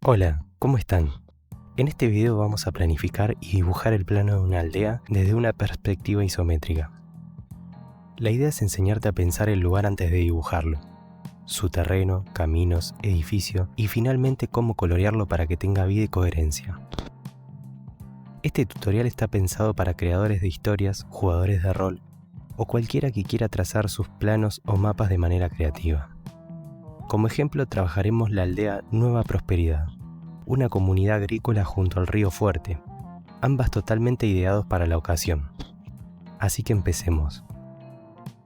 Hola, ¿cómo están? En este video vamos a planificar y dibujar el plano de una aldea desde una perspectiva isométrica. La idea es enseñarte a pensar el lugar antes de dibujarlo, su terreno, caminos, edificio y finalmente cómo colorearlo para que tenga vida y coherencia. Este tutorial está pensado para creadores de historias, jugadores de rol o cualquiera que quiera trazar sus planos o mapas de manera creativa. Como ejemplo trabajaremos la aldea Nueva Prosperidad, una comunidad agrícola junto al río Fuerte, ambas totalmente ideados para la ocasión. Así que empecemos.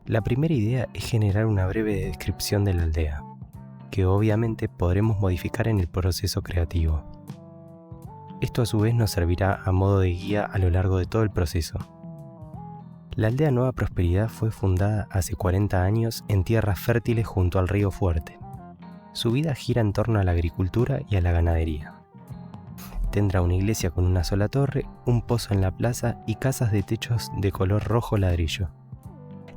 La primera idea es generar una breve descripción de la aldea, que obviamente podremos modificar en el proceso creativo. Esto a su vez nos servirá a modo de guía a lo largo de todo el proceso. La aldea Nueva Prosperidad fue fundada hace 40 años en tierras fértiles junto al río Fuerte. Su vida gira en torno a la agricultura y a la ganadería. Tendrá una iglesia con una sola torre, un pozo en la plaza y casas de techos de color rojo ladrillo.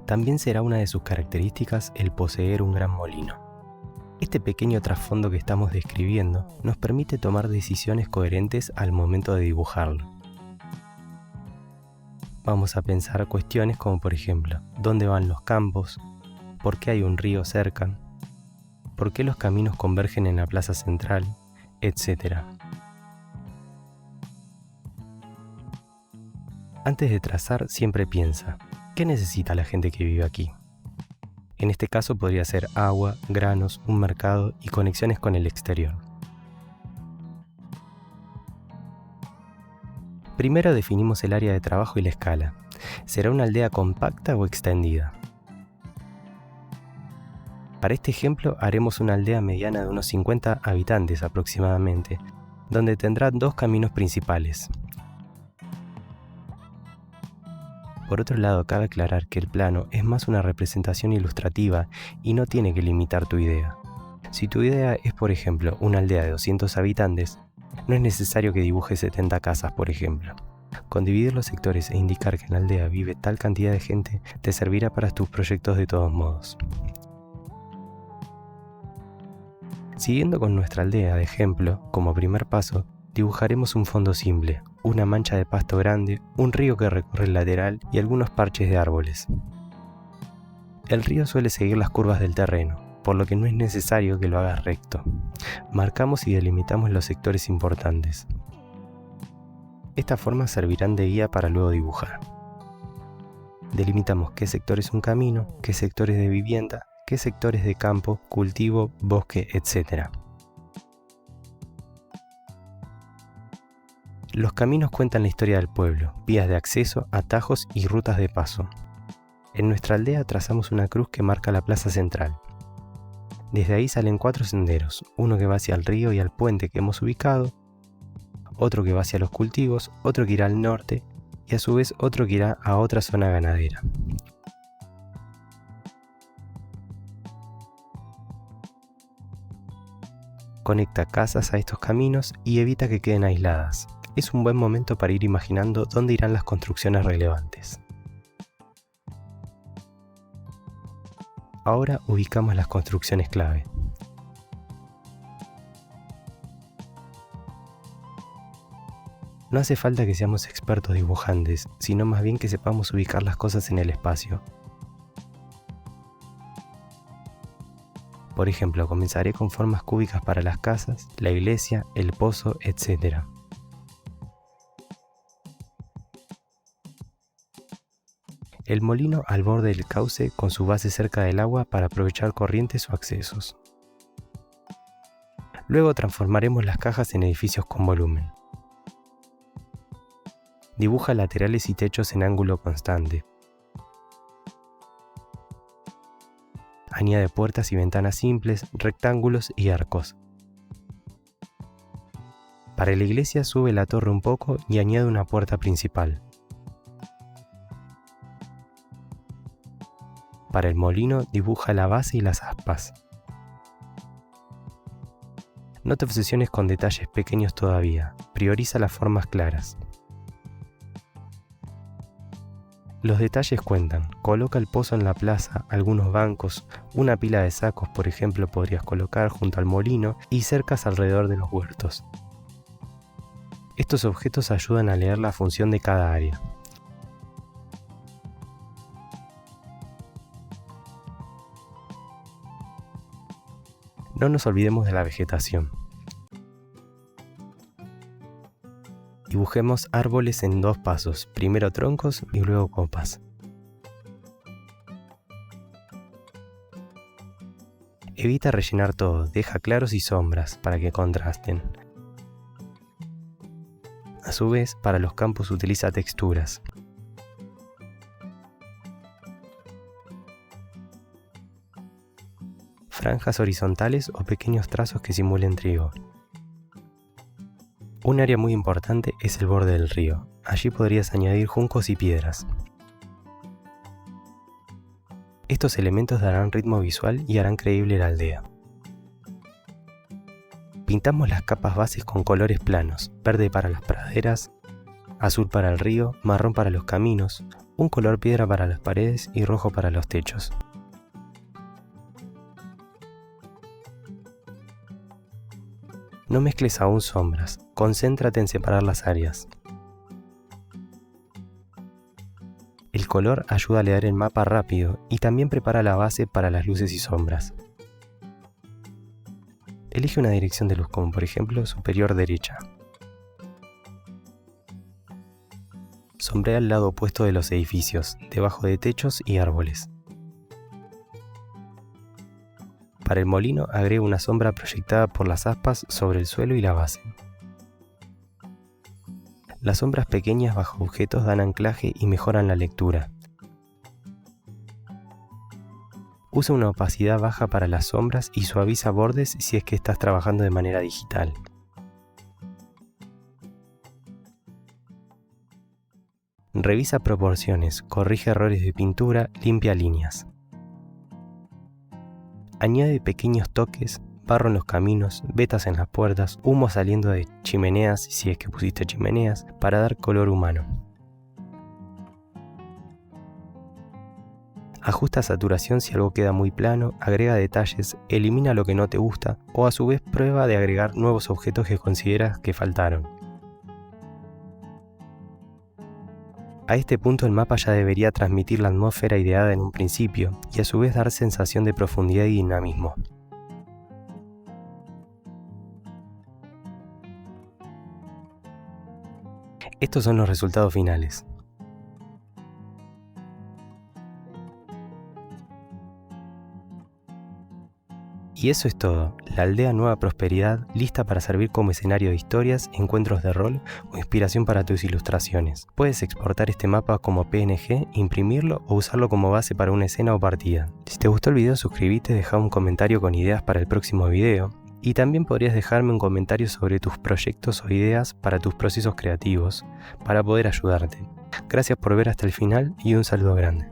También será una de sus características el poseer un gran molino. Este pequeño trasfondo que estamos describiendo nos permite tomar decisiones coherentes al momento de dibujarlo. Vamos a pensar cuestiones como por ejemplo, ¿dónde van los campos? ¿Por qué hay un río cerca? ¿Por qué los caminos convergen en la plaza central? Etcétera. Antes de trazar, siempre piensa, ¿qué necesita la gente que vive aquí? En este caso podría ser agua, granos, un mercado y conexiones con el exterior. Primero definimos el área de trabajo y la escala. ¿Será una aldea compacta o extendida? Para este ejemplo haremos una aldea mediana de unos 50 habitantes aproximadamente, donde tendrá dos caminos principales. Por otro lado, cabe aclarar que el plano es más una representación ilustrativa y no tiene que limitar tu idea. Si tu idea es, por ejemplo, una aldea de 200 habitantes, no es necesario que dibujes 70 casas, por ejemplo. Con dividir los sectores e indicar que en la aldea vive tal cantidad de gente te servirá para tus proyectos de todos modos. Siguiendo con nuestra aldea de ejemplo, como primer paso, dibujaremos un fondo simple, una mancha de pasto grande, un río que recorre el lateral y algunos parches de árboles. El río suele seguir las curvas del terreno, por lo que no es necesario que lo hagas recto. Marcamos y delimitamos los sectores importantes. Estas formas servirán de guía para luego dibujar. Delimitamos qué sector es un camino, qué sector es de vivienda, qué sectores de campo, cultivo, bosque, etc. Los caminos cuentan la historia del pueblo, vías de acceso, atajos y rutas de paso. En nuestra aldea trazamos una cruz que marca la plaza central. Desde ahí salen 4 senderos, uno que va hacia el río y al puente que hemos ubicado, otro que va hacia los cultivos, otro que irá al norte y a su vez otro que irá a otra zona ganadera. Conecta casas a estos caminos y evita que queden aisladas. Es un buen momento para ir imaginando dónde irán las construcciones relevantes. Ahora ubicamos las construcciones clave. No hace falta que seamos expertos dibujantes, sino más bien que sepamos ubicar las cosas en el espacio. Por ejemplo, comenzaré con formas cúbicas para las casas, la iglesia, el pozo, etc. El molino al borde del cauce con su base cerca del agua para aprovechar corrientes o accesos. Luego transformaremos las cajas en edificios con volumen. Dibuja laterales y techos en ángulo constante. Añade puertas y ventanas simples, rectángulos y arcos. Para la iglesia sube la torre un poco y añade una puerta principal. Para el molino dibuja la base y las aspas. No te obsesiones con detalles pequeños todavía, prioriza las formas claras. Los detalles cuentan. Coloca el pozo en la plaza, algunos bancos, una pila de sacos, por ejemplo, podrías colocar junto al molino y cercas alrededor de los huertos. Estos objetos ayudan a leer la función de cada área. No nos olvidemos de la vegetación. Dibujemos árboles en 2 pasos, primero troncos y luego copas. Evita rellenar todo, deja claros y sombras para que contrasten. A su vez, para los campos utiliza texturas. Franjas horizontales o pequeños trazos que simulen trigo. Un área muy importante es el borde del río. Allí podrías añadir juncos y piedras. Estos elementos darán ritmo visual y harán creíble la aldea. Pintamos las capas bases con colores planos, verde para las praderas, azul para el río, marrón para los caminos, un color piedra para las paredes y rojo para los techos. No mezcles aún sombras, concéntrate en separar las áreas. El color ayuda a leer el mapa rápido y también prepara la base para las luces y sombras. Elige una dirección de luz como por ejemplo superior derecha. Sombrea el lado opuesto de los edificios, debajo de techos y árboles. Para el molino agrega una sombra proyectada por las aspas sobre el suelo y la base. Las sombras pequeñas bajo objetos dan anclaje y mejoran la lectura. Usa una opacidad baja para las sombras y suaviza bordes si es que estás trabajando de manera digital. Revisa proporciones, corrige errores de pintura, limpia líneas. Añade pequeños toques, barro en los caminos, vetas en las puertas, humo saliendo de chimeneas si es que pusiste chimeneas, para dar color humano. Ajusta saturación si algo queda muy plano, agrega detalles, elimina lo que no te gusta o a su vez prueba de agregar nuevos objetos que consideras que faltaron. A este punto el mapa ya debería transmitir la atmósfera ideada en un principio y a su vez dar sensación de profundidad y dinamismo. Estos son los resultados finales. Y eso es todo, la aldea Nueva Prosperidad lista para servir como escenario de historias, encuentros de rol o inspiración para tus ilustraciones. Puedes exportar este mapa como PNG, imprimirlo o usarlo como base para una escena o partida. Si te gustó el video, suscríbete, deja un comentario con ideas para el próximo video. Y también podrías dejarme un comentario sobre tus proyectos o ideas para tus procesos creativos, para poder ayudarte. Gracias por ver hasta el final y un saludo grande.